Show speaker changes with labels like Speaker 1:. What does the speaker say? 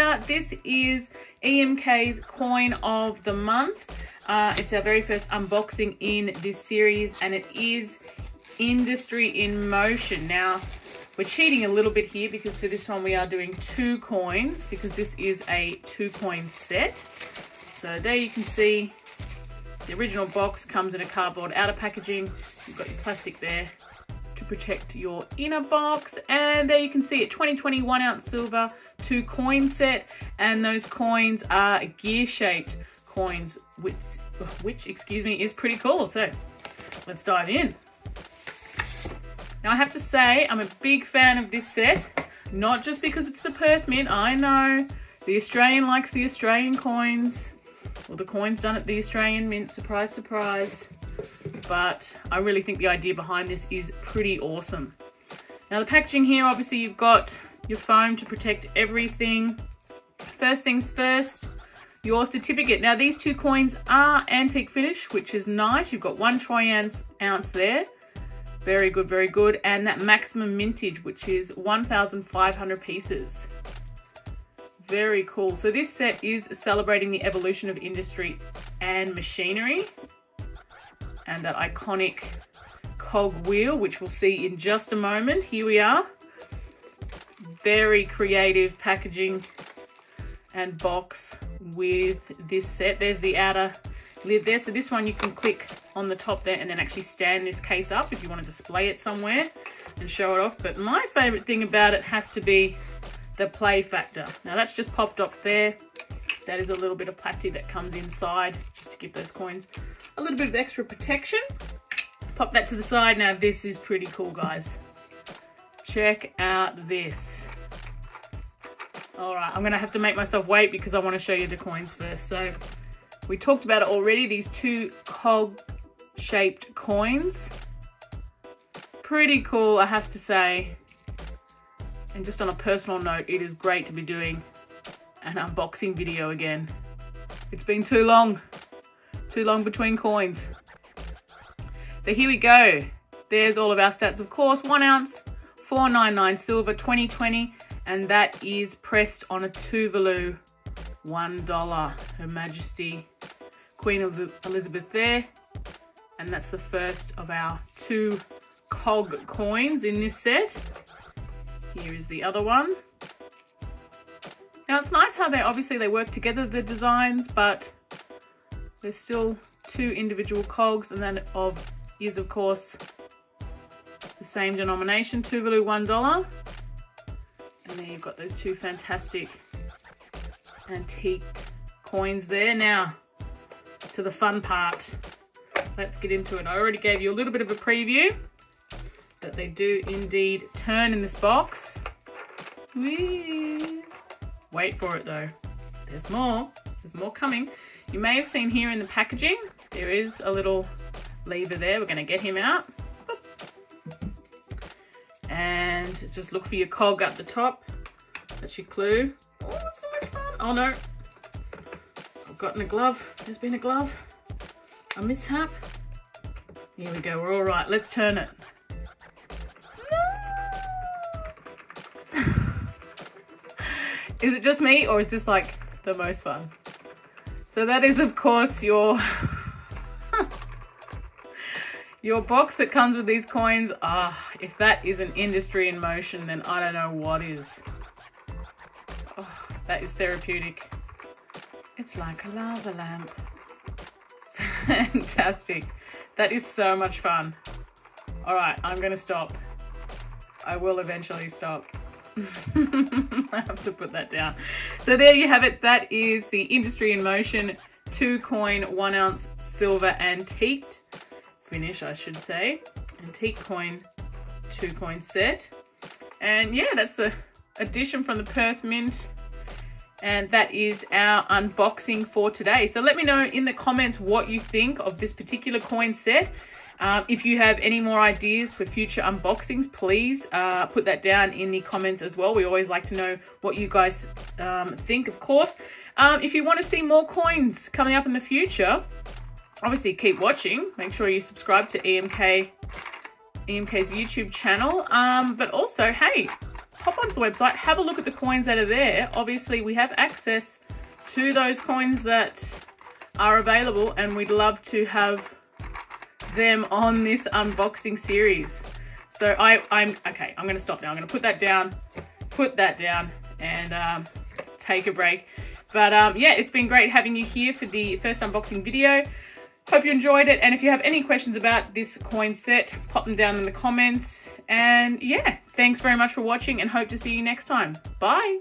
Speaker 1: here. This is EMK's coin of the month. It's our very first unboxing in this series, and it is Industry in Motion. Now, we're cheating a little bit here because for this one we are doing 2 coins because this is a 2-coin set. So there you can see the original box comes in a cardboard outer packaging. You've got your plastic there to protect your inner box, and there you can see it, 2020 1-ounce silver 2-coin set, and those coins are gear-shaped coins, which excuse me, is pretty cool. So let's dive in. Now I have to say I'm a big fan of this set, not just because it's the Perth Mint. I know the Australian likes the Australian coins, or the coins done at the Australian Mint, surprise, surprise. But I really think the idea behind this is pretty awesome. Now the packaging here, obviously you've got your foam to protect everything. First things first, your certificate. Now these 2 coins are antique finish, which is nice. You've got 1 troy ounce there. Very good, very good. And that maximum mintage, which is 1,500 pieces. Very cool. So this set is celebrating the evolution of industry and machinery, and that iconic cogwheel, which we'll see in just a moment. Here we are. Very creative packaging and box with this set. There's the outer lid there. So this one you can click on the top there and then actually stand this case up if you want to display it somewhere and show it off. But my favorite thing about it has to be the play factor. Now that's just popped up there. That is a little bit of plastic that comes inside just to give those coins a little bit of extra protection. Pop that to the side. Now this is pretty cool, guys. Check out this. All right, I'm gonna have to make myself wait because I want to show you the coins first. So we talked about it already, these 2 cog-shaped coins. Pretty cool, I have to say. And just on a personal note, it is great to be doing an unboxing video again. It's been too long between coins. So here we go. There's all of our stats, of course. 1 ounce, 499 silver, 2020, and that is pressed on a Tuvalu $1. Her Majesty Queen Elizabeth there, and that's the first of our 2 cog coins in this set. Here is the other one. Now it's nice how they work together, the designs, but there's still 2 individual cogs, and that is of course the same denomination, Tuvalu $1. And then you've got those 2 fantastic antique coins there. Now to the fun part. Let's get into it. I already gave you a little bit of a preview that they do indeed turn in this box. Whee! Wait for it though. There's more coming. You may have seen here in the packaging, there is a little lever there. We're going to get him out. And just look for your cog up the top. That's your clue. Oh, that's so much fun. Oh no. I've gotten a glove. There's been a glove. A mishap. Here we go. We're all right. Let's turn it. No! Is it just me, or is this like the most fun? So that is of course your your box that comes with these coins. If that isn't industry in motion, then I don't know what is. Oh, that is therapeutic. It's like a lava lamp. Fantastic. That is so much fun. All right, I'm gonna stop. I will eventually stop. I have to put that down. So there you have it. That is the Industry in Motion 2-coin 1 ounce silver antiqued finish, I should say. Antique coin 2-coin set. And yeah, that's the addition from the Perth Mint. And that is our unboxing for today. So let me know in the comments what you think of this particular coin set. If you have any more ideas for future unboxings, please put that down in the comments as well. We always like to know what you guys think, of course. If you want to see more coins coming up in the future, obviously keep watching. Make sure you subscribe to EMK's YouTube channel. But also, hey, pop onto the website, have a look at the coins that are there. Obviously, we have access to those coins that are available, and we'd love to have them on this unboxing series. So I'm okay, I'm gonna stop now. I'm gonna put that down and take a break. But yeah, it's been great having you here for the first unboxing video. Hope you enjoyed it, and if you have any questions about this coin set, pop them down in the comments. And yeah, thanks very much for watching, and hope to see you next time. Bye.